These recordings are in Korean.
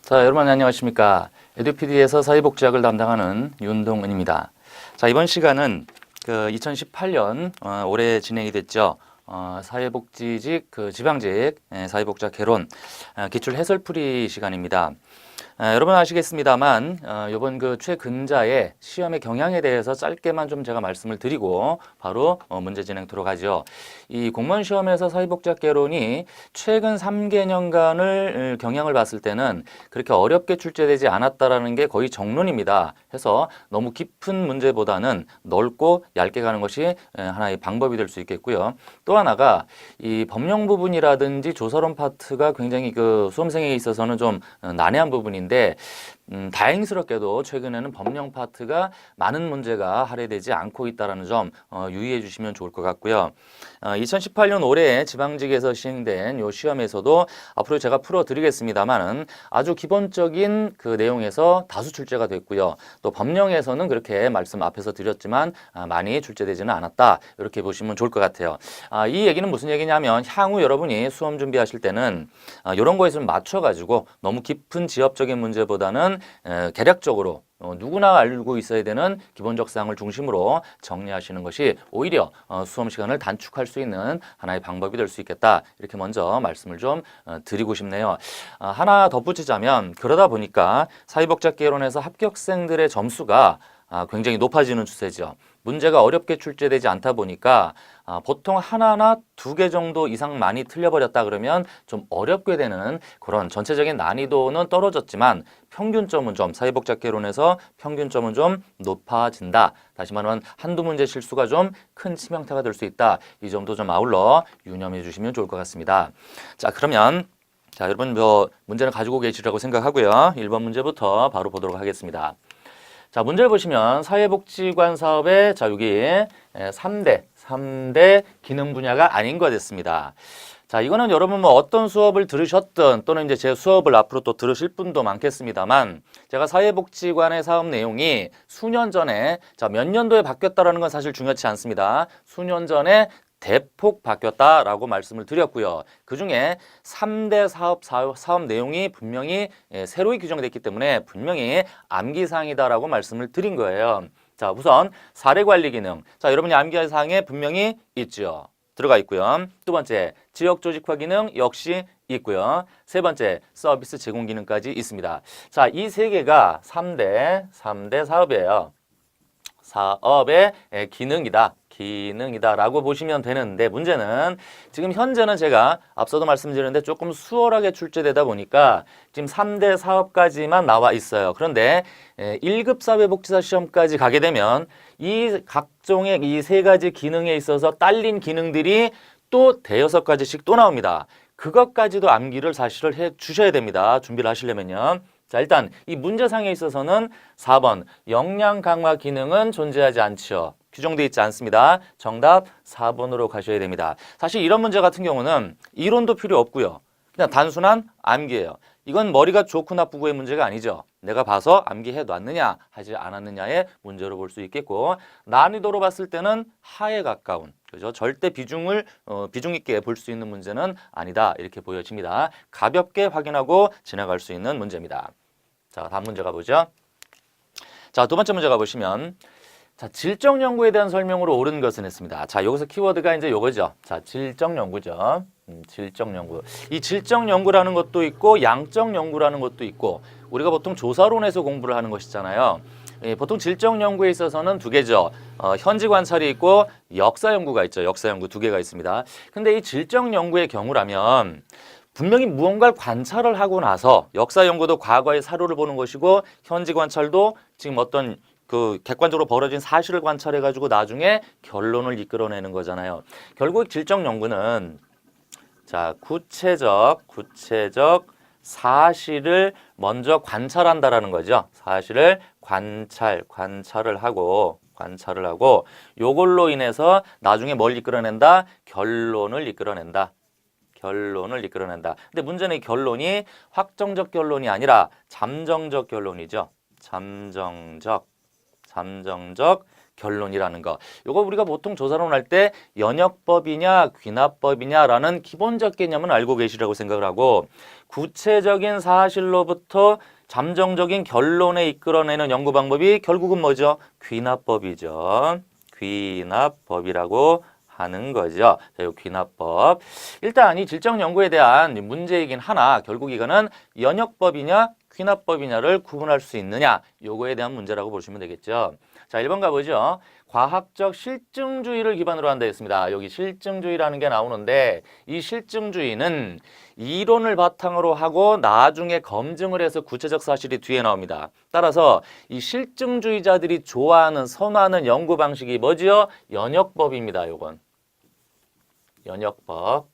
자, 여러분 안녕하십니까. 에듀피디에서 사회복지학을 담당하는 윤동은입니다. 자, 이번 시간은 2018년 올해 진행이 됐죠. 사회복지직 지방직 사회복지학 개론 기출 해설풀이 시간입니다. 여러분 아시겠습니다만 이번 최근자의 시험의 경향에 대해서 짧게만 좀 제가 말씀을 드리고 바로 문제 진행 들어가죠. 이 공무원 시험에서 사회복지학 개론이 최근 3개년간을 경향을 봤을 때는 그렇게 어렵게 출제되지 않았다라는 게 거의 정론입니다. 해서 너무 깊은 문제보다는 넓고 얇게 가는 것이 하나의 방법이 될 수 있겠고요. 또 하나가 이 법령 부분이라든지 조서론 파트가 굉장히 수험생에 있어서는 좀 난해한 부분인데 다행스럽게도 최근에는 법령 파트가 많은 문제가 할애되지 않고 있다는 점 유의해 주시면 좋을 것 같고요. 2018년 올해 지방직에서 시행된 이 시험에서도 앞으로 제가 풀어드리겠습니다만은 아주 기본적인 그 내용에서 다수 출제가 됐고요. 또 법령에서는 그렇게 말씀 앞에서 드렸지만 많이 출제되지는 않았다. 이렇게 보시면 좋을 것 같아요. 이 얘기는 무슨 얘기냐면 향후 여러분이 수험 준비하실 때는 이런 거에 좀 맞춰가지고 너무 깊은 지엽적인 문제보다는 개략적으로 누구나 알고 있어야 되는 기본적 사항을 중심으로 정리하시는 것이 오히려 수험 시간을 단축할 수 있는 하나의 방법이 될 수 있겠다. 이렇게 먼저 말씀을 좀 드리고 싶네요. 하나 덧붙이자면 그러다 보니까 사회복지학 개론에서 합격생들의 점수가 굉장히 높아지는 추세죠. 문제가 어렵게 출제되지 않다 보니까 보통 하나나 두 개 정도 이상 많이 틀려버렸다 그러면 좀 어렵게 되는 그런 전체적인 난이도는 떨어졌지만 평균점은 좀 사회복지학 개론에서 평균점은 좀 높아진다. 다시 말하면 한두 문제 실수가 좀 큰 치명타가 될 수 있다. 이 점도 좀 아울러 유념해 주시면 좋을 것 같습니다. 자, 그러면 여러분 문제는 가지고 계시라고 생각하고요. 1번 문제부터 바로 보도록 하겠습니다. 자, 문제를 보시면 사회복지관 사업의 여기 3대 기능 분야가 아닌 거 됐습니다. 자, 이거는 여러분 어떤 수업을 들으셨든 또는 이제 제 수업을 앞으로 또 들으실 분도 많겠습니다만 제가 사회복지관의 사업 내용이 수년 전에 몇 년도에 바뀌었다라는 건 사실 중요치 않습니다. 수년 전에 대폭 바뀌었다라고 말씀을 드렸고요. 그중에 3대 사업 내용이 분명히 새로이 규정됐기 때문에 분명히 암기사항이다라고 말씀을 드린 거예요. 자, 우선 사례관리 기능. 자, 여러분이 암기사항에 분명히 있죠. 들어가 있고요. 두 번째, 지역조직화 기능 역시 있고요. 세 번째, 서비스 제공 기능까지 있습니다. 자, 이 세 개가 3대 사업이에요. 사업의 기능이다라고 보시면 되는데 문제는 지금 현재는 제가 앞서도 말씀드렸는데 조금 수월하게 출제되다 보니까 지금 3대 사업까지만 나와 있어요. 그런데 1급 사회복지사 시험까지 가게 되면 이 각종의 이 세 가지 기능에 있어서 딸린 기능들이 또 대여섯 가지씩 또 나옵니다. 그것까지도 암기를 사실을 해 주셔야 됩니다. 준비를 하시려면요. 자, 일단 이 문제상에 있어서는 4번 역량 강화 기능은 존재하지 않죠. 규정되어 있지 않습니다. 정답 4번으로 가셔야 됩니다. 사실 이런 문제 같은 경우는 이론도 필요 없고요. 그냥 단순한 암기예요. 이건 머리가 좋고 나쁘고의 문제가 아니죠. 내가 봐서 암기해 놨느냐 하지 않았느냐의 문제로 볼 수 있겠고 난이도로 봤을 때는 하에 가까운 그죠? 절대 비중 있게 볼 수 있는 문제는 아니다. 이렇게 보여집니다. 가볍게 확인하고 지나갈 수 있는 문제입니다. 자, 다음 문제 가보죠. 자, 두 번째 문제 가보시면 자, 질적 연구에 대한 설명으로 옳은 것은 했습니다. 자, 여기서 키워드가 이제 요거죠. 자, 질적 연구죠. 질적 연구. 이 질적 연구라는 것도 있고 양적 연구라는 것도 있고 우리가 보통 조사론에서 공부를 하는 것이잖아요. 보통 질적 연구에 있어서는 두 개죠. 현지 관찰이 있고 역사 연구가 있죠. 역사 연구 두 개가 있습니다. 근데 이 질적 연구의 경우라면 분명히 무언가를 관찰을 하고 나서 역사 연구도 과거의 사료를 보는 것이고 현지 관찰도 지금 어떤 객관적으로 벌어진 사실을 관찰해 가지고 나중에 결론을 이끌어내는 거잖아요. 결국 질적 연구는 자, 구체적 사실을 먼저 관찰한다라는 거죠. 사실을 관찰을 하고 요걸로 인해서 나중에 뭘 이끌어낸다? 결론을 이끌어낸다. 근데 문제는 이 결론이 확정적 결론이 아니라 잠정적 결론이죠. 잠정적 결론이라는 거. 요거 우리가 보통 조사론 할 때 연역법이냐 귀납법이냐라는 기본적 개념은 알고 계시라고 생각을 하고 구체적인 사실로부터 잠정적인 결론에 이끌어내는 연구 방법이 결국은 뭐죠? 귀납법이죠. 귀납법이라고 하는 거죠. 자, 이 귀납법. 일단 이 질적 연구에 대한 문제이긴 하나 결국 이거는 연역법이냐 귀납법이냐를 구분할 수 있느냐 요거에 대한 문제라고 보시면 되겠죠. 자, 1번 가보죠. 과학적 실증주의를 기반으로 한다 했습니다. 여기 실증주의라는 게 나오는데 이 실증주의는 이론을 바탕으로 하고 나중에 검증을 해서 구체적 사실이 뒤에 나옵니다. 따라서 이 실증주의자들이 좋아하는 선호하는 연구 방식이 뭐지요? 연역법입니다. 요건 연역법.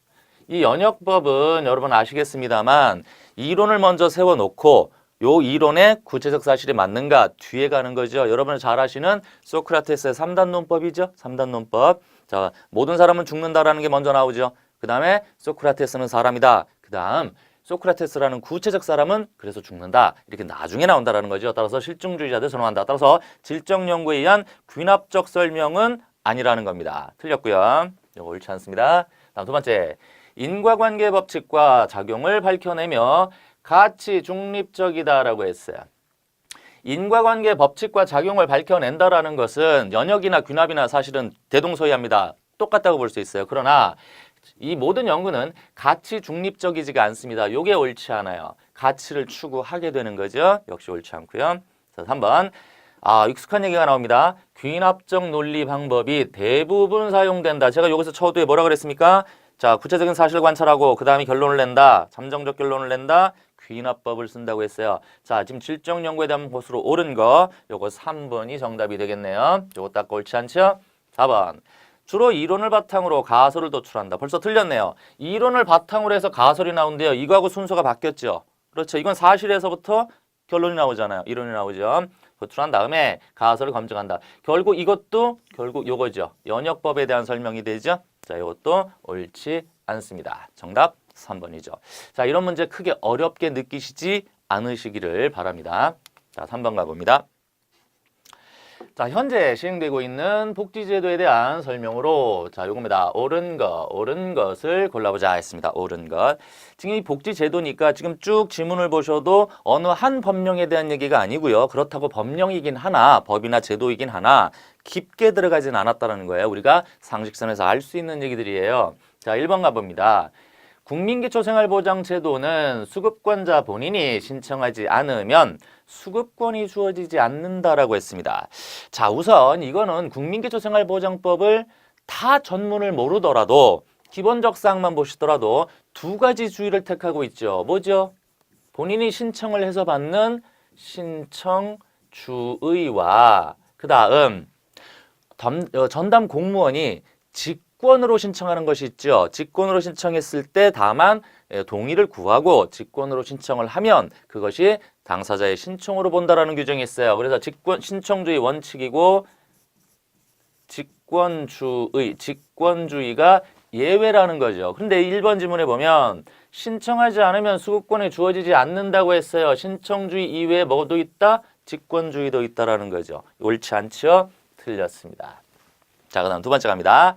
이 연역법은 여러분 아시겠습니다만 이론을 먼저 세워놓고 요 이론에 구체적 사실이 맞는가 뒤에 가는 거죠. 여러분 잘 아시는 소크라테스의 3단 논법이죠. 3단 논법. 자, 모든 사람은 죽는다라는 게 먼저 나오죠. 그 다음에 소크라테스는 사람이다. 그 다음 소크라테스라는 구체적 사람은 그래서 죽는다. 이렇게 나중에 나온다라는 거죠. 따라서 실증주의자들 선호한다. 따라서 질적 연구에 의한 귀납적 설명은 아니라는 겁니다. 틀렸고요. 이거 옳지 않습니다. 다음 두 번째. 인과관계 법칙과 작용을 밝혀내며 가치 중립적이다라고 했어요. 인과관계 법칙과 작용을 밝혀낸다라는 것은 연역이나 귀납이나 사실은 대동소이합니다. 똑같다고 볼 수 있어요. 그러나 이 모든 연구는 가치 중립적이지가 않습니다. 이게 옳지 않아요. 가치를 추구하게 되는 거죠. 역시 옳지 않고요. 자, 3번. 익숙한 얘기가 나옵니다. 귀납적 논리 방법이 대부분 사용된다. 제가 여기서 처우에 뭐라 그랬습니까? 자, 구체적인 사실을 관찰하고 그 다음에 결론을 낸다. 잠정적 결론을 낸다. 귀납법을 쓴다고 했어요. 자, 지금 질적 연구에 대한 것으로 옳은 거 요거 3번이 정답이 되겠네요. 요거 딱 옳지 않죠? 4번. 주로 이론을 바탕으로 가설을 도출한다. 벌써 틀렸네요. 이론을 바탕으로 해서 가설이 나온대요. 이거하고 순서가 바뀌었죠. 그렇죠. 이건 사실에서부터 결론이 나오잖아요. 이론이 나오죠. 도출한 다음에 가설을 검증한다. 결국 이것도 결국 요거죠. 연역법에 대한 설명이 되죠. 자, 이것도 옳지 않습니다. 정답 3번이죠. 자, 이런 문제 크게 어렵게 느끼시지 않으시기를 바랍니다. 자, 3번 가봅니다. 자, 현재 시행되고 있는 복지제도에 대한 설명으로 자, 요겁니다. 옳은 것을 골라보자 했습니다. 옳은 것. 지금 이 복지제도니까 지금 쭉 지문을 보셔도 어느 한 법령에 대한 얘기가 아니고요. 그렇다고 법령이긴 하나, 법이나 제도이긴 하나 깊게 들어가진 않았다는 거예요. 우리가 상식선에서 알 수 있는 얘기들이에요. 자, 1번 가봅니다. 국민기초생활보장제도는 수급권자 본인이 신청하지 않으면 수급권이 주어지지 않는다라고 했습니다. 자, 우선 이거는 국민기초생활보장법을 다 전문을 모르더라도 기본적 사항만 보시더라도 두 가지 주의를 택하고 있죠. 뭐죠? 본인이 신청을 해서 받는 신청주의와 그 다음 전담 공무원이 직권으로 신청하는 것이 있죠. 직권으로 신청했을 때 다만 동의를 구하고 직권으로 신청을 하면 그것이 당사자의 신청으로 본다라는 규정이 있어요. 그래서 신청주의 원칙이고 직권주의가 예외라는 거죠. 그런데 1번 지문에 보면 신청하지 않으면 수급권이 주어지지 않는다고 했어요. 신청주의 이외에 뭐도 있다? 직권주의도 있다라는 거죠. 옳지 않죠? 틀렸습니다. 자, 그 다음 두 번째 갑니다.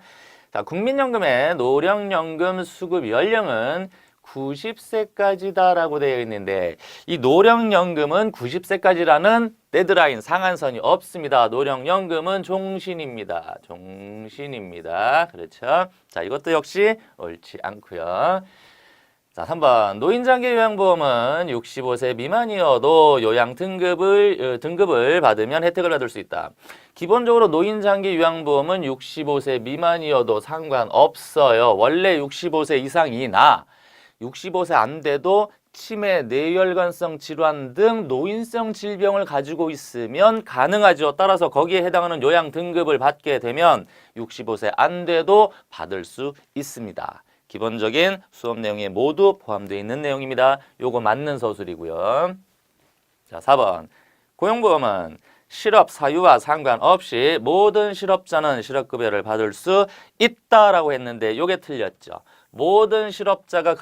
자, 국민연금의 노령연금 수급 연령은 90세까지다라고 되어 있는데 이 노령연금은 90세까지라는 데드라인 상한선이 없습니다. 노령연금은 종신입니다. 종신입니다. 그렇죠? 자, 이것도 역시 옳지 않고요. 자, 3번 노인장기 요양보험은 65세 미만이어도 요양 등급을 받으면 혜택을 받을 수 있다. 기본적으로 노인장기 요양보험은 65세 미만이어도 상관없어요. 원래 65세 이상이나 65세 안 돼도 치매, 뇌혈관성 질환 등 노인성 질병을 가지고 있으면 가능하죠. 따라서 거기에 해당하는 요양 등급을 받게 되면 65세 안 돼도 받을 수 있습니다. 기본적인 수업 내용에 모두 포함되어 있는 내용입니다. 요거 맞는 서술이고요. 자, 4번. 고용보험은 실업 사유와 상관없이 모든 실업자는 실업급여를 받을 수 있다라고 했는데 요게 틀렸죠. 모든 실업자가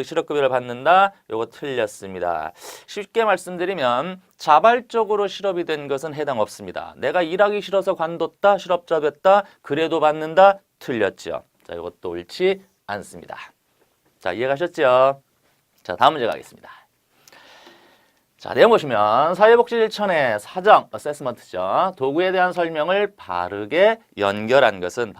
실업급여를 받는다. 요거 틀렸습니다. 쉽게 말씀드리면 자발적으로 실업이 된 것은 해당 없습니다. 내가 일하기 싫어서 관뒀다, 실업자 됐다, 그래도 받는다. 틀렸죠. 자, 이것도 옳지 않습니다. 자, 이해가셨죠? 자, 다음 문제 가겠습니다. 자, 내용 보시면 사회복지실천의 사정, 어세스먼트죠. 도구에 대한 설명을 바르게 연결한 것은,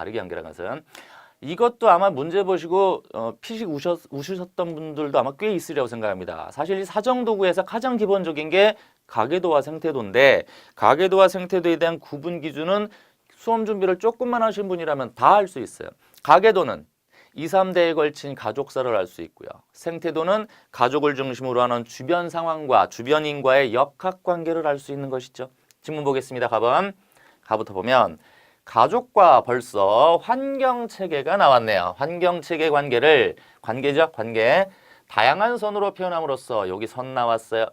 이것도 아마 문제 보시고 피식 우셨던 분들도 아마 꽤 있으리라고 생각합니다. 사실 이 사정도구에서 가장 기본적인 게 가계도와 생태도인데, 가계도와 생태도에 대한 구분 기준은 수험 준비를 조금만 하신 분이라면 다 할 수 있어요. 가계도는 2, 3대에 걸친 가족사를 알 수 있고요. 생태도는 가족을 중심으로 하는 주변 상황과 주변인과의 역학관계를 알 수 있는 것이죠. 질문 보겠습니다. 가부터 보면 가족과 벌써 환경체계가 나왔네요. 환경체계 관계를, 관계죠? 관계. 다양한 선으로 표현함으로써 여기 선 나왔어요.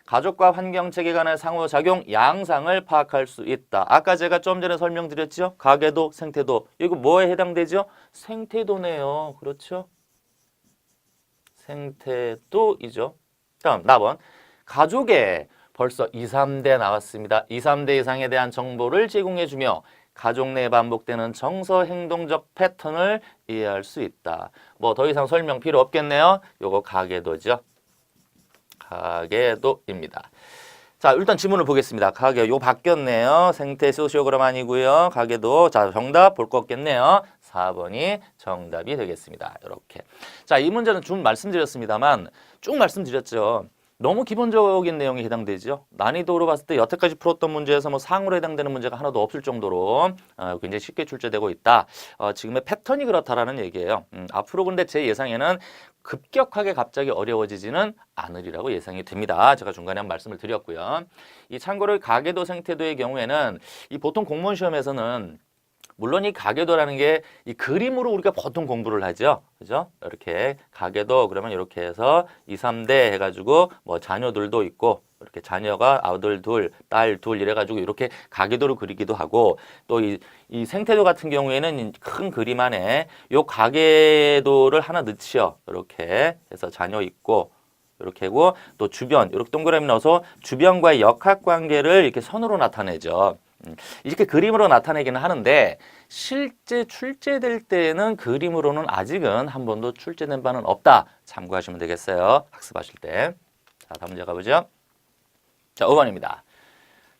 가족과 환경체계 간의 상호작용, 양상을 파악할 수 있다. 아까 제가 좀 전에 설명드렸죠? 가계도, 생태도. 이거 뭐에 해당되죠? 생태도네요. 그렇죠? 생태도이죠. 다음, 4번. 가족에 벌써 2, 3대 나왔습니다. 2, 3대 이상에 대한 정보를 제공해주며 가족 내에 반복되는 정서 행동적 패턴을 이해할 수 있다. 뭐 더 이상 설명 필요 없겠네요. 요거 가계도죠. 가계도입니다. 자, 일단 지문을 보겠습니다. 가계, 요 바뀌었네요. 생태 소시오그램 아니고요. 가계도. 자, 정답 볼 거 없겠네요. 4번이 정답이 되겠습니다. 이렇게. 자, 이 문제는 좀 말씀드렸습니다만 쭉 말씀드렸죠. 너무 기본적인 내용에 해당되죠. 난이도로 봤을 때 여태까지 풀었던 문제에서 뭐 상으로 해당되는 문제가 하나도 없을 정도로 굉장히 쉽게 출제되고 있다. 지금의 패턴이 그렇다라는 얘기예요. 앞으로 근데 제 예상에는 급격하게 갑자기 어려워지지는 않으리라고 예상이 됩니다. 제가 중간에 한 말씀을 드렸고요. 이 참고로 가계도 생태도의 경우에는 이 보통 공무원 시험에서는 물론 이 가계도라는 게 이 그림으로 우리가 보통 공부를 하죠. 그죠? 이렇게 가계도 그러면 이렇게 해서 2, 3대 해가지고 뭐 자녀들도 있고 이렇게 자녀가 아들 둘, 딸 둘 이래가지고 이렇게 가계도를 그리기도 하고 또 이 생태도 같은 경우에는 큰 그림 안에 요 가계도를 하나 넣지요. 이렇게 해서 자녀 있고 이렇게 하고 또 주변 이렇게 동그라미 넣어서 주변과의 역학관계를 이렇게 선으로 나타내죠. 이렇게 그림으로 나타내기는 하는데 실제 출제될 때는 그림으로는 아직은 한 번도 출제된 바는 없다. 참고하시면 되겠어요. 학습하실 때. 자, 다음 문제 가보죠. 자, 5번입니다.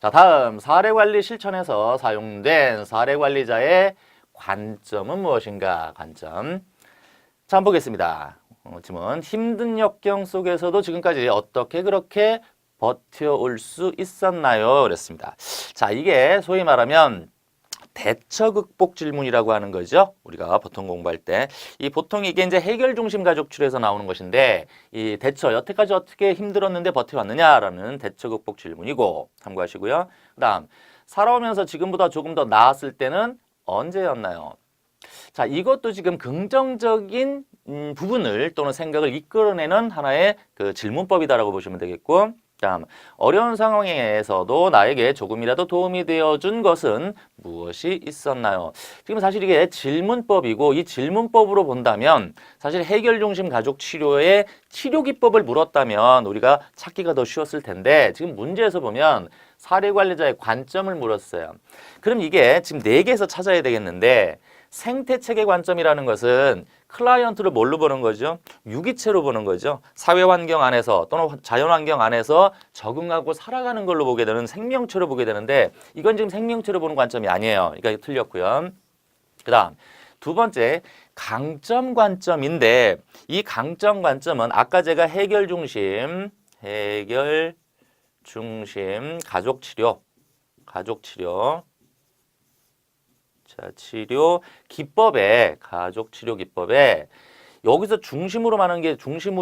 자, 다음 사례관리 실천에서 사용된 사례관리자의 관점은 무엇인가? 관점. 자, 한번 보겠습니다. 지문. 힘든 역경 속에서도 지금까지 어떻게 그렇게 버텨올 수 있었나요? 그랬습니다. 자, 이게 소위 말하면 대처 극복 질문이라고 하는 거죠. 우리가 보통 공부할 때. 이 보통 이게 이제 해결 중심 가족출에서 나오는 것인데 이 대처, 여태까지 어떻게 힘들었는데 버텨왔느냐라는 대처 극복 질문이고 참고하시고요. 그다음 살아오면서 지금보다 조금 더 나았을 때는 언제였나요? 자, 이것도 지금 긍정적인 부분을 또는 생각을 이끌어내는 하나의 그 질문법이다라고 보시면 되겠고 다음, 어려운 상황에서도 나에게 조금이라도 도움이 되어준 것은 무엇이 있었나요? 지금 사실 이게 질문법이고 이 질문법으로 본다면 사실 해결 중심 가족 치료의 치료 기법을 물었다면 우리가 찾기가 더 쉬웠을 텐데 지금 문제에서 보면 사례 관리자의 관점을 물었어요. 그럼 이게 지금 4개에서 찾아야 되겠는데 생태체계 관점이라는 것은 클라이언트를 뭘로 보는 거죠? 유기체로 보는 거죠. 사회환경 안에서 또는 자연환경 안에서 적응하고 살아가는 걸로 보게 되는 생명체로 보게 되는데 이건 지금 생명체로 보는 관점이 아니에요. 그러니까 틀렸고요. 그 다음 두 번째 강점 관점인데 이 강점 관점은 아까 제가 해결 중심 가족치료 자, 치료 기법에 가족 치료 기법에 여기서 중심으로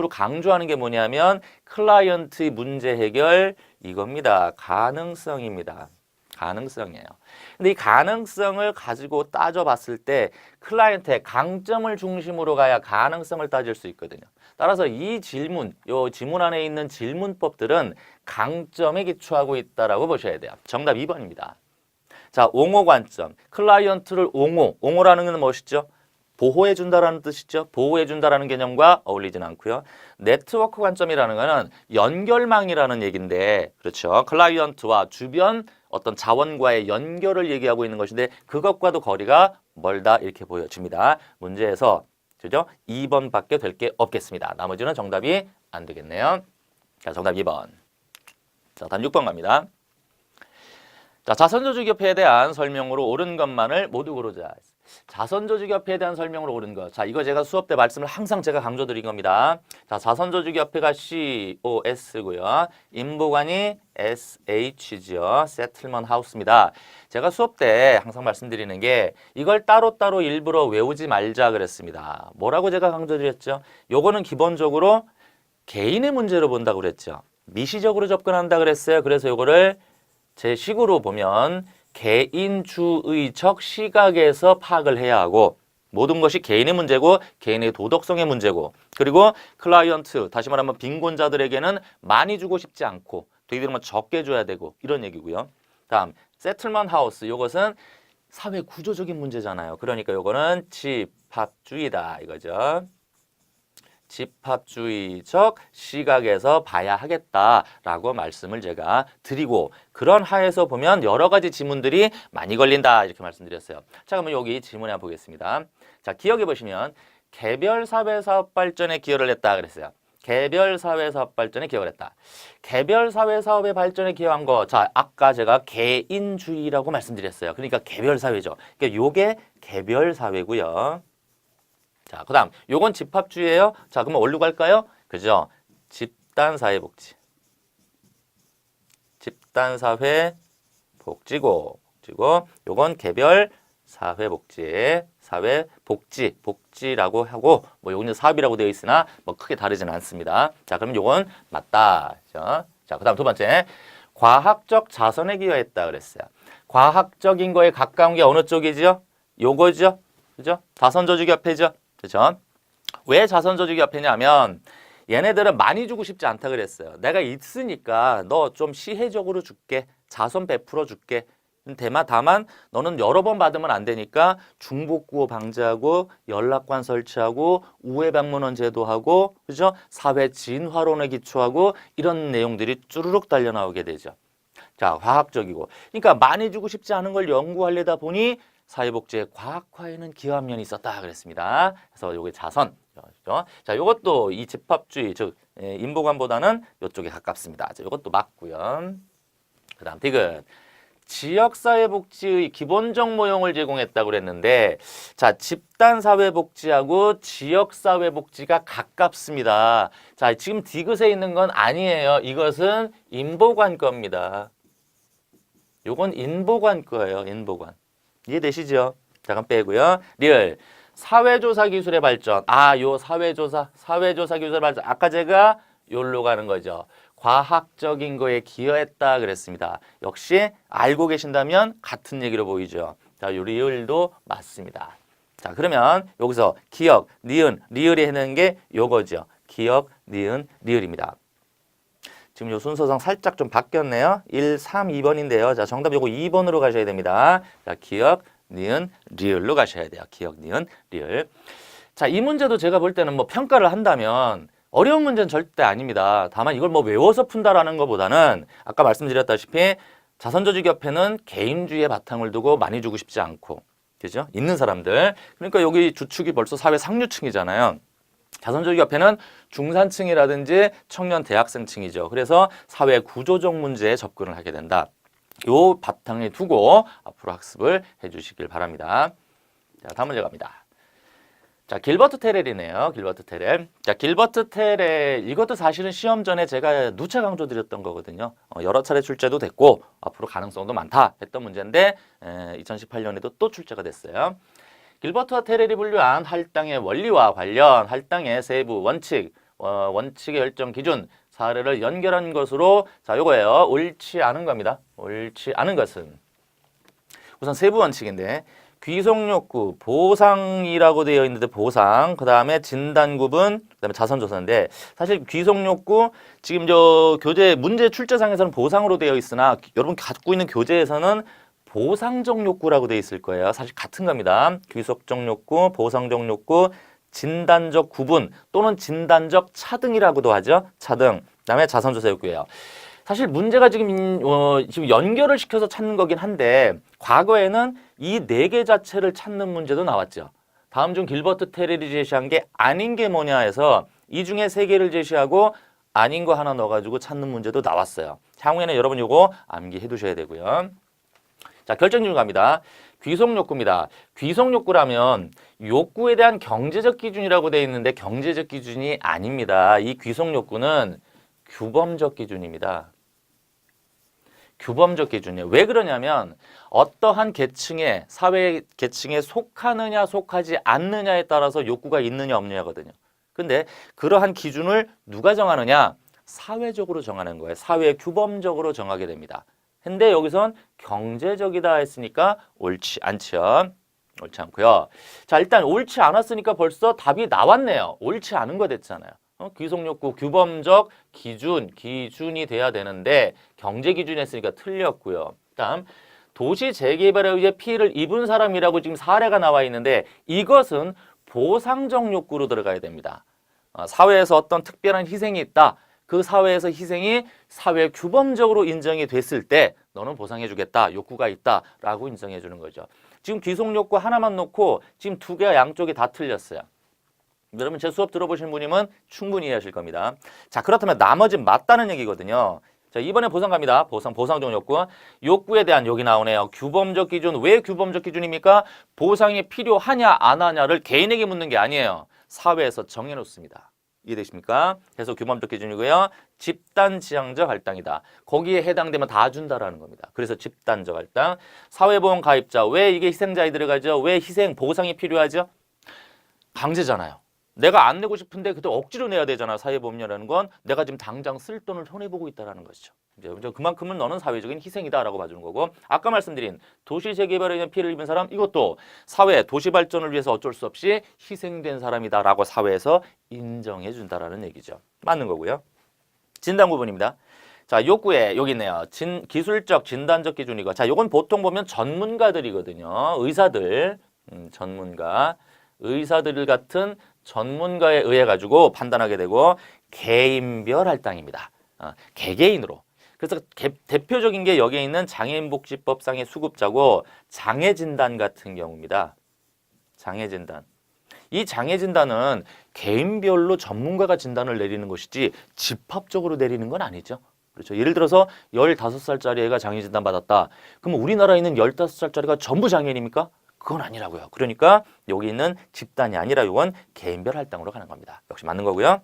강조하는 게 뭐냐면 클라이언트의 문제 해결 이겁니다. 가능성입니다. 가능성이에요. 근데 이 가능성을 가지고 따져봤을 때 클라이언트의 강점을 중심으로 가야 가능성을 따질 수 있거든요. 따라서 이 질문, 요 지문 안에 있는 질문법들은 강점에 기초하고 있다라고 보셔야 돼요. 정답 2번입니다. 자, 옹호 관점. 클라이언트를 옹호라는 건 무엇이죠? 보호해준다라는 뜻이죠. 보호해준다라는 개념과 어울리지는 않고요. 네트워크 관점이라는 거는 연결망이라는 얘기인데, 그렇죠. 클라이언트와 주변 어떤 자원과의 연결을 얘기하고 있는 것인데 그것과도 거리가 멀다 이렇게 보여집니다. 문제에서 그죠? 2번밖에 될 게 없겠습니다. 나머지는 정답이 안 되겠네요. 자, 정답 2번. 자, 다음 6번 갑니다. 자, 자선조직협회에 대한 설명으로 옳은 것만을 모두 고르자. 자선조직협회에 대한 설명으로 옳은 것. 자, 이거 제가 수업 때 말씀을 항상 제가 강조드린 겁니다. 자, 자선조직협회가 COS고요. 인보관이 SH죠. 세틀먼트 하우스입니다. 제가 수업 때 항상 말씀드리는 게 이걸 따로따로 일부러 외우지 말자 그랬습니다. 뭐라고 제가 강조드렸죠? 요거는 기본적으로 개인의 문제로 본다고 그랬죠. 미시적으로 접근한다 그랬어요. 그래서 요거를 제 식으로 보면 개인주의적 시각에서 파악을 해야 하고 모든 것이 개인의 문제고 개인의 도덕성의 문제고 그리고 클라이언트, 다시 말하면 빈곤자들에게는 많이 주고 싶지 않고 되게 되면 적게 줘야 되고 이런 얘기고요. 다음, 세틀먼트 하우스, 이것은 사회 구조적인 문제잖아요. 그러니까 이거는 집합주의다 이거죠. 집합주의적 시각에서 봐야 하겠다라고 말씀을 제가 드리고 그런 하에서 보면 여러 가지 지문들이 많이 걸린다 이렇게 말씀드렸어요. 자, 그러면 여기 지문에 한번 보겠습니다. 자, 기억해 보시면 개별 사회 사업 발전에 기여를 했다 그랬어요. 개별 사회 사업 발전에 기여를 했다. 개별 사회 사업의 발전에 기여한 거. 자, 아까 제가 개인주의라고 말씀드렸어요. 그러니까 개별 사회죠. 그러니까 요게 개별 사회고요. 자, 그 다음 요건 집합주의예요. 자, 그러면 어디로 갈까요? 그죠? 집단사회복지. 집단사회복지고 요건 개별 사회복지, 사회복지, 복지라고 하고 뭐 요거는 사업이라고 되어 있으나 뭐 크게 다르지는 않습니다. 자, 그럼 요건 맞다. 그죠? 자, 그 다음 두 번째 과학적 자선에 기여했다 그랬어요. 과학적인 거에 가까운 게 어느 쪽이죠? 요거죠? 그죠? 자선조직협회죠? 그죠? 왜 자선조직협회냐면 얘네들은 많이 주고 싶지 않다 그랬어요. 내가 있으니까 너 좀 시혜적으로 줄게. 자선 베풀어 줄게. 다만 너는 여러 번 받으면 안 되니까 중복구호 방지하고 연락관 설치하고 우회 방문원 제도하고 그죠? 사회 진화론에 기초하고 이런 내용들이 쭈르륵 달려 나오게 되죠. 자, 과학적이고. 그러니까 많이 주고 싶지 않은 걸 연구하려다 보니 사회복지의 과학화에는 기여한 면이 있었다 그랬습니다. 그래서 요게 자선. 그렇죠? 자, 요것도 이 집합주의, 즉 인보관보다는 요쪽에 가깝습니다. 자, 요것도 맞고요. 그다음 디귿. 지역사회복지의 기본적 모형을 제공했다고 그랬는데 자, 집단사회복지하고 지역사회복지가 가깝습니다. 자, 지금 디귿에 있는 건 아니에요. 이것은 인보관 겁니다. 요건 인보관 거예요. 인보관. 이해되시죠? 잠깐 빼고요. 리을. 사회조사 기술의 발전. 아, 요 사회조사 기술의 발전. 아까 제가 요로 가는 거죠. 과학적인 거에 기여했다 그랬습니다. 역시 알고 계신다면 같은 얘기로 보이죠. 자, 요 리을도 맞습니다. 자, 그러면 여기서 기역, 니은, 리을이 해는 게 요거죠. 기역, 니은, 리을입니다. 지금 요 순서상 살짝 좀 바뀌었네요. 1, 3, 2번인데요. 자, 정답 요거 2번으로 가셔야 됩니다. 자, 기역, 니은, 리을로 가셔야 돼요. 기역, 니은, 리을. 자, 이 문제도 제가 볼 때는 뭐 평가를 한다면 어려운 문제는 절대 아닙니다. 다만 이걸 뭐 외워서 푼다라는 것보다는 아까 말씀드렸다시피 자선조직협회는 개인주의에 바탕을 두고 많이 주고 싶지 않고, 그죠? 있는 사람들. 그러니까 여기 주축이 벌써 사회 상류층이잖아요. 자선조직협회는 중산층이라든지 청년 대학생층이죠. 그래서 사회 구조적 문제에 접근을 하게 된다. 요 바탕에 두고 앞으로 학습을 해주시길 바랍니다. 자, 다음 문제 갑니다. 자, 길버트 테렐이네요. 길버트 테렐. 자, 길버트 테렐 이것도 사실은 시험 전에 제가 누차 강조드렸던 거거든요. 여러 차례 출제도 됐고 앞으로 가능성도 많다 했던 문제인데 2018년에도 또 출제가 됐어요. 길버트와 테렐이 분류한 할당의 원리와 관련 할당의 세부 원칙, 원칙의 결정 기준, 사례를 연결한 것으로 자, 요거예요. 옳지 않은 겁니다. 옳지 않은 것은 우선 세부 원칙인데 귀속욕구, 보상이라고 되어 있는데 보상, 그 다음에 진단구분, 그 다음에 자선조사인데 사실 귀속욕구 지금 저 교재 문제 출제상에서는 보상으로 되어 있으나 여러분 갖고 있는 교재에서는 보상적 욕구라고 돼 있을 거예요. 사실 같은 겁니다. 귀속적 욕구, 보상적 욕구, 진단적 구분 또는 진단적 차등이라고도 하죠. 차등. 그다음에 자선조사 욕구예요. 사실 문제가 지금 연결을 시켜서 찾는 거긴 한데 과거에는 이 네 개 자체를 찾는 문제도 나왔죠. 다음 중 길버트 테렐이 제시한 게 아닌 게 뭐냐 해서 이 중에 세 개를 제시하고 아닌 거 하나 넣어가지고 찾는 문제도 나왔어요. 향후에는 여러분 요거 암기해 두셔야 되고요. 자, 결정적으로 갑니다. 귀속욕구입니다. 귀속욕구라면 욕구에 대한 경제적 기준이라고 되어 있는데 경제적 기준이 아닙니다. 이 귀속욕구는 규범적 기준입니다. 규범적 기준이에요. 왜 그러냐면 어떠한 계층에 사회 계층에 속하느냐 속하지 않느냐에 따라서 욕구가 있느냐 없느냐거든요. 근데 그러한 기준을 누가 정하느냐? 사회적으로 정하는 거예요. 사회 규범적으로 정하게 됩니다. 근데 여기선 경제적이다 했으니까 옳지 않죠. 옳지 않고요. 자, 일단 옳지 않았으니까 벌써 답이 나왔네요. 옳지 않은 거 됐잖아요. 귀속욕구 규범적 기준이 돼야 되는데 경제 기준이 했으니까 틀렸고요. 다음 도시 재개발에 의해 피해를 입은 사람이라고 지금 사례가 나와 있는데 이것은 보상적 욕구로 들어가야 됩니다. 사회에서 어떤 특별한 희생이 있다. 그 사회에서 희생이 사회 규범적으로 인정이 됐을 때 너는 보상해 주겠다. 욕구가 있다라고 인정해 주는 거죠. 지금 귀속욕구 하나만 놓고 지금 두 개가 양쪽이 다 틀렸어요. 여러분 제 수업 들어보신 분이면 충분히 이해하실 겁니다. 자, 그렇다면 나머지 맞다는 얘기거든요. 자, 이번에 보상 갑니다. 보상적 욕구. 욕구에 대한 여기 나오네요. 규범적 기준. 왜 규범적 기준입니까? 보상이 필요하냐 안 하냐를 개인에게 묻는 게 아니에요. 사회에서 정해놓습니다. 이해되십니까? 그래서 규범적 기준이고요. 집단지향적 할당이다. 거기에 해당되면 다 준다라는 겁니다. 그래서 집단적 할당. 사회보험 가입자. 왜 이게 희생자에 들어가죠? 왜 희생 보상이 필요하죠? 강제잖아요. 내가 안 내고 싶은데 그때 억지로 내야 되잖아. 사회보험료라는 건 내가 지금 당장 쓸 돈을 손해보고 있다는 것이죠. 이제 그만큼은 너는 사회적인 희생이다라고 봐주는 거고 아까 말씀드린 도시 재개발에 의한 피해를 입은 사람 이것도 사회 도시 발전을 위해서 어쩔 수 없이 희생된 사람이다라고 사회에서 인정해 준다라는 얘기죠. 맞는 거고요. 진단 구분입니다. 자, 욕구에 여기 있네요. 기술적 진단적 기준이고 자, 요건 보통 보면 전문가들이거든요. 의사들 의사들 같은 전문가에 의해 가지고 판단하게 되고 개인별 할당입니다. 개개인으로. 그래서 대표적인 게 여기에 있는 장애인복지법상의 수급자고 장애진단 같은 경우입니다. 장애진단. 이 장애진단은 개인별로 전문가가 진단을 내리는 것이지 집합적으로 내리는 건 아니죠. 그렇죠. 예를 들어서 15살짜리 애가 장애진단 받았다. 그러면 우리나라에 있는 15살짜리가 전부 장애인입니까? 그건 아니라고요. 그러니까 여기 있는 집단이 아니라 이건 개인별 할당으로 가는 겁니다. 역시 맞는 거고요.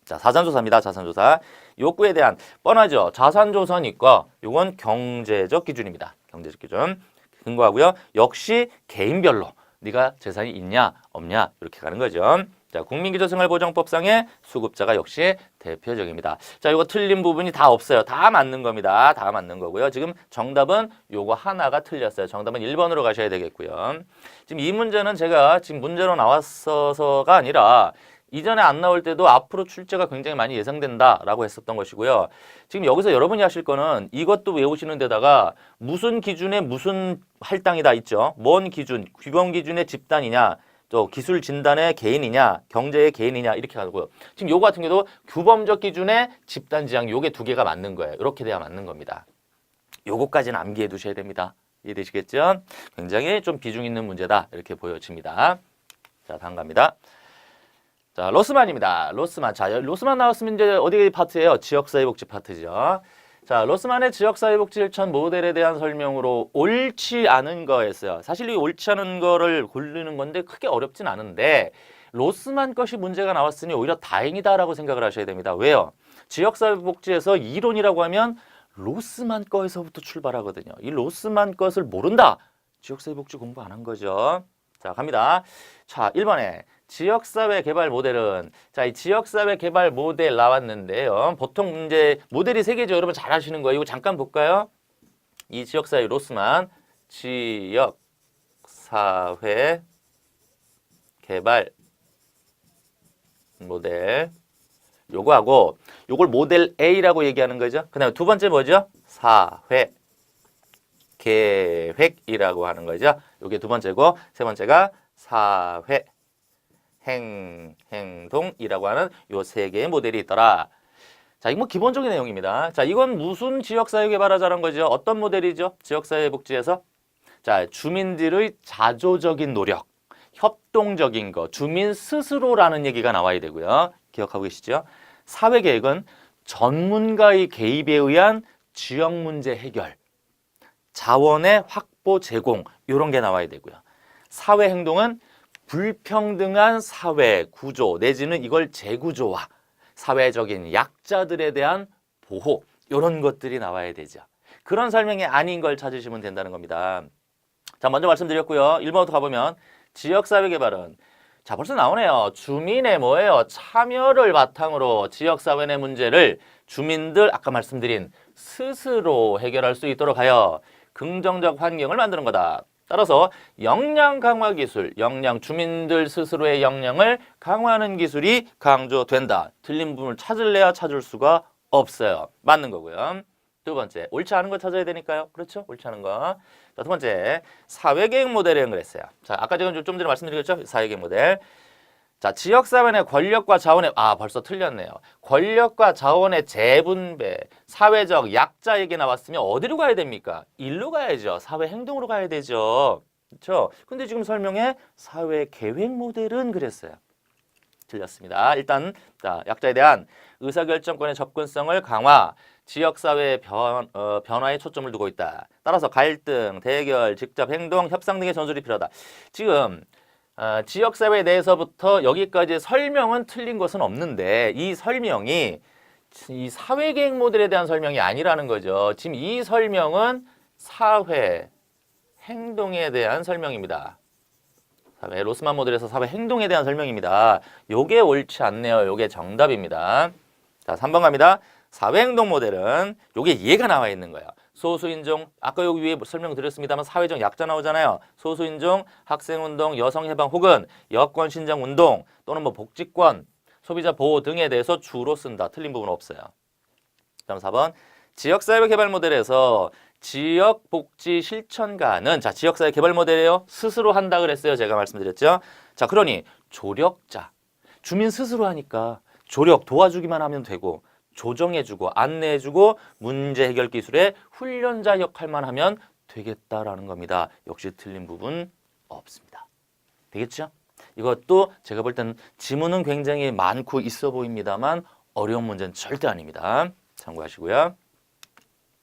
자, 자산조사입니다. 자산조사. 욕구에 대한 뻔하죠. 자산조사니까 이건 경제적 기준입니다. 경제적 기준. 근거하고요. 역시 개인별로 네가 재산이 있냐 없냐 이렇게 가는 거죠. 자, 국민기초생활보장법상의 수급자가 역시 대표적입니다. 자, 이거 틀린 부분이 다 없어요. 다 맞는 겁니다. 다 맞는 거고요. 지금 정답은 요거 하나가 틀렸어요. 정답은 1번으로 가셔야 되겠고요. 지금 이 문제는 제가 지금 문제로 나왔어서가 아니라 이전에 안 나올 때도 앞으로 출제가 굉장히 많이 예상된다라고 했었던 것이고요. 지금 여기서 여러분이 하실 거는 이것도 외우시는 데다가 무슨 기준에 무슨 할당이다 있죠. 뭔 기준, 규범 기준의 집단이냐, 또 기술 진단의 개인이냐, 경제의 개인이냐 이렇게 가고요. 지금 요거 같은 경우도 규범적 기준의 집단 지향 요게 두 개가 맞는 거예요. 이렇게 돼야 맞는 겁니다. 요거까지는 암기해 두셔야 됩니다. 이해되시겠죠? 굉장히 좀 비중 있는 문제다 이렇게 보여집니다. 자, 다음 갑니다. 자, 로스만입니다. 로스만. 자, 로스만 나왔으면 이제 어디 파트예요? 지역사회복지 파트죠. 자, 로스만의 지역사회복지 실천 모델에 대한 설명으로 옳지 않은 거였어요. 사실 이 옳지 않은 거를 고르는 건데 크게 어렵진 않은데 로스만 것이 문제가 나왔으니 오히려 다행이다라고 생각을 하셔야 됩니다. 왜요? 지역사회복지에서 이론이라고 하면 로스만 거에서부터 출발하거든요. 이 로스만 것을 모른다. 지역사회복지 공부 안 한 거죠. 자, 갑니다. 자, 1번에 지역사회 개발 모델은 자, 이 지역사회 개발 모델 나왔는데요. 보통 이제 모델이 세 개죠. 여러분 잘 아시는 거예요. 이거 잠깐 볼까요? 이 지역사회 로스만 지역사회 개발 모델 요거하고 요걸 모델 A라고 얘기하는 거죠. 그다음에 두 번째 뭐죠? 사회 계획이라고 하는 거죠. 이게 두 번째고 세 번째가 사회 행동이라고 하는 요 세 개의 모델이 있더라. 자, 이건 뭐 기본적인 내용입니다. 자, 이건 무슨 지역사회개발하자는 거죠? 어떤 모델이죠? 지역사회복지에서 자, 주민들의 자조적인 노력, 협동적인 거, 주민 스스로라는 얘기가 나와야 되고요. 기억하고 계시죠? 사회계획은 전문가의 개입에 의한 지역 문제 해결, 자원의 확보 제공 이런 게 나와야 되고요. 사회행동은 불평등한 사회 구조 내지는 이걸 재구조화, 사회적인 약자들에 대한 보호 이런 것들이 나와야 되죠. 그런 설명이 아닌 걸 찾으시면 된다는 겁니다. 자, 먼저 말씀드렸고요. 1번부터 가보면 지역사회개발은 자, 벌써 나오네요. 주민의 뭐예요? 참여를 바탕으로 지역사회 내 문제를 주민들 아까 말씀드린 스스로 해결할 수 있도록 하여 긍정적 환경을 만드는 거다. 따라서 역량 강화 기술, 역량 주민들 스스로의 역량을 강화하는 기술이 강조된다. 틀린 부분을 찾을래야 찾을 수가 없어요. 맞는 거고요. 두 번째, 옳지 않은 거 찾아야 되니까요. 그렇죠? 옳지 않은 거. 자, 두 번째, 사회계획 모델을 그랬어요. 자, 아까 제가 좀 전에 말씀드렸죠? 사회계획 모델. 자, 지역사회 내 권력과 자원의, 벌써 틀렸네요. 권력과 자원의 재분배, 사회적 약자 얘기 나왔으면 어디로 가야 됩니까? 일로 가야죠. 사회행동으로 가야 되죠. 그렇죠? 근데 지금 설명에 사회계획 모델은 그랬어요. 틀렸습니다. 일단, 자, 약자에 대한 의사결정권의 접근성을 강화, 지역사회의 변화에 초점을 두고 있다. 따라서 갈등, 대결, 직접 행동, 협상 등의 전술이 필요하다. 지금 지역사회 내에서부터 여기까지 설명은 틀린 것은 없는데 이 설명이 이 사회계획 모델에 대한 설명이 아니라는 거죠. 지금 이 설명은 사회 행동에 대한 설명입니다. 사회 로스만 모델에서 사회 행동에 대한 설명입니다. 요게 옳지 않네요. 요게 정답입니다. 자, 3번 갑니다. 사회행동 모델은 요게 이해가 나와 있는 거예요. 소수인종, 아까 여기 위에 설명드렸습니다만 사회적 약자 나오잖아요. 소수인종, 학생운동, 여성해방 혹은 여권신장운동 또는 뭐 복지권, 소비자 보호 등에 대해서 주로 쓴다. 틀린 부분 없어요. 다음 4번. 지역사회 개발 모델에서 지역복지 실천가는 자, 지역사회 개발 모델이에요. 스스로 한다 그랬어요. 제가 말씀드렸죠. 자, 그러니 조력자. 주민 스스로 하니까 조력 도와주기만 하면 되고 조정해주고 안내해주고 문제 해결 기술의 훈련자 역할만 하면 되겠다라는 겁니다. 역시 틀린 부분 없습니다. 되겠죠? 이것도 제가 볼 때는 지문은 굉장히 많고 있어 보입니다만 어려운 문제는 절대 아닙니다. 참고하시고요.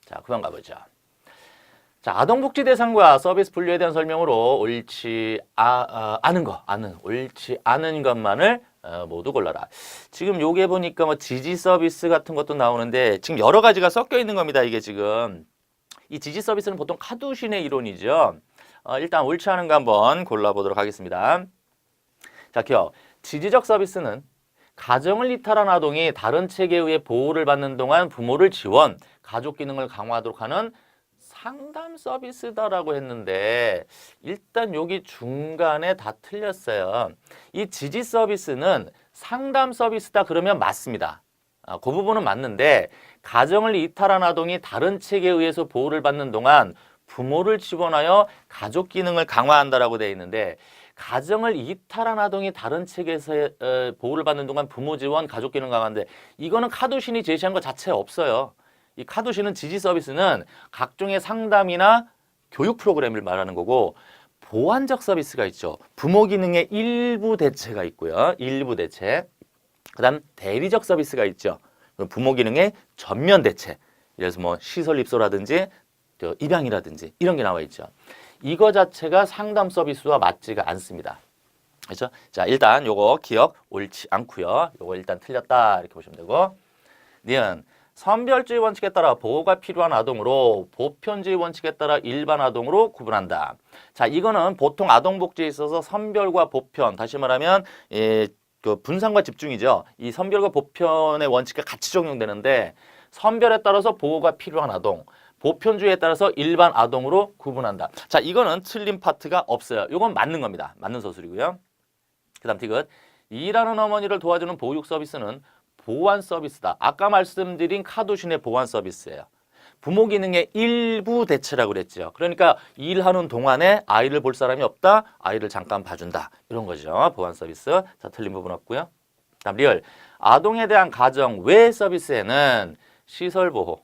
자, 그만 가보죠. 자, 아동복지 대상과 서비스 분류에 대한 설명으로 옳지 옳지 않은 것만을 모두 골라라. 지금 요게 보니까 뭐 지지 서비스 같은 것도 나오는데 지금 여러 가지가 섞여 있는 겁니다. 이게 지금 이 지지 서비스는 보통 카두신의 이론이죠. 일단 옳지 않은 거 한번 골라보도록 하겠습니다. 자, 기억. 지지적 서비스는 가정을 이탈한 아동이 다른 체계에 의해 보호를 받는 동안 부모를 지원, 가족 기능을 강화하도록 하는 상담 서비스다라고 했는데 일단 여기 중간에 다 틀렸어요. 이 지지 서비스는 상담 서비스다 그러면 맞습니다. 그 부분은 맞는데 가정을 이탈한 아동이 다른 체계에 의해서 보호를 받는 동안 부모를 지원하여 가족 기능을 강화한다라고 되어 있는데 가정을 이탈한 아동이 다른 체계에서 보호를 받는 동안 부모 지원, 가족 기능 강화인데 이거는 카두신이 제시한 것 자체에 없어요. 이 카두신은 지지 서비스는 각종의 상담이나 교육 프로그램을 말하는 거고 보완적 서비스가 있죠. 부모 기능의 일부 대체가 있고요. 일부 대체. 그 다음 대리적 서비스가 있죠. 부모 기능의 전면 대체. 그래서 뭐 시설 입소라든지 입양이라든지 이런 게 나와 있죠. 이거 자체가 상담 서비스와 맞지가 않습니다. 그렇죠? 자, 일단 요거 기억 옳지 않고요. 요거 일단 틀렸다 이렇게 보시면 되고 니은 선별주의 원칙에 따라 보호가 필요한 아동으로 보편주의 원칙에 따라 일반 아동으로 구분한다. 자, 이거는 보통 아동복지에 있어서 선별과 보편, 다시 말하면 그 분산과 집중이죠. 이 선별과 보편의 원칙이 같이 적용되는데 선별에 따라서 보호가 필요한 아동, 보편주의에 따라서 일반 아동으로 구분한다. 자, 이거는 틀린 파트가 없어요. 이건 맞는 겁니다. 맞는 서술이고요. 그 다음 티귿. 일하는 어머니를 도와주는 보육 서비스는 보완 서비스다. 아까 말씀드린 카두신의 보완 서비스예요. 부모 기능의 일부 대체라고 그랬죠. 그러니까 일하는 동안에 아이를 볼 사람이 없다. 아이를 잠깐 봐준다. 이런 거죠. 보안 서비스. 자, 틀린 부분 없고요. 다음 리얼. 아동에 대한 가정 외 서비스에는 시설 보호,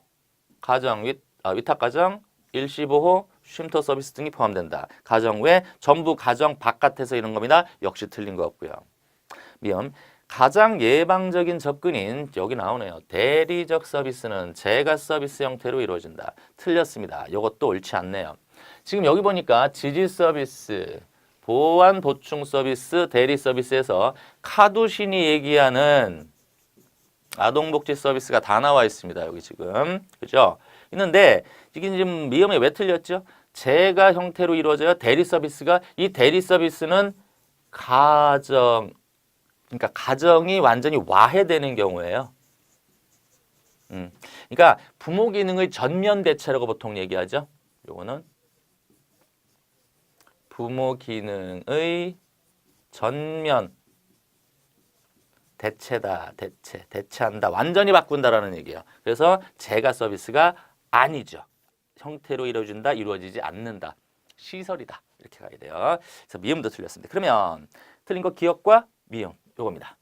가정 위탁 가정, 일시 보호, 쉼터 서비스 등이 포함된다. 가정 외 전부 가정 바깥에서 이런 겁니다. 역시 틀린 거 없고요. 미음. 가장 예방적인 접근인 여기 나오네요. 대리적 서비스는 제가 서비스 형태로 이루어진다. 틀렸습니다. 이것도 옳지 않네요. 지금 여기 보니까 지지 서비스, 보안 보충 서비스, 대리 서비스에서 카두신이 얘기하는 아동복지 서비스가 다 나와 있습니다. 여기 지금. 그죠? 있는데 이게 지금 미음에 왜 틀렸죠? 제가 형태로 이루어져요. 대리 서비스가 이 대리 서비스는 그러니까 가정이 완전히 와해되는 경우예요. 그러니까 부모 기능의 전면 대체라고 보통 얘기하죠. 요거는 부모 기능의 전면 대체다. 대체한다. 완전히 바꾼다라는 얘기예요. 그래서 제가 서비스가 아니죠. 형태로 이루어지지 않는다. 시설이다. 이렇게 가야 돼요. 그래서 미음도 틀렸습니다. 그러면 틀린 거 기억과 미음 요겁니다.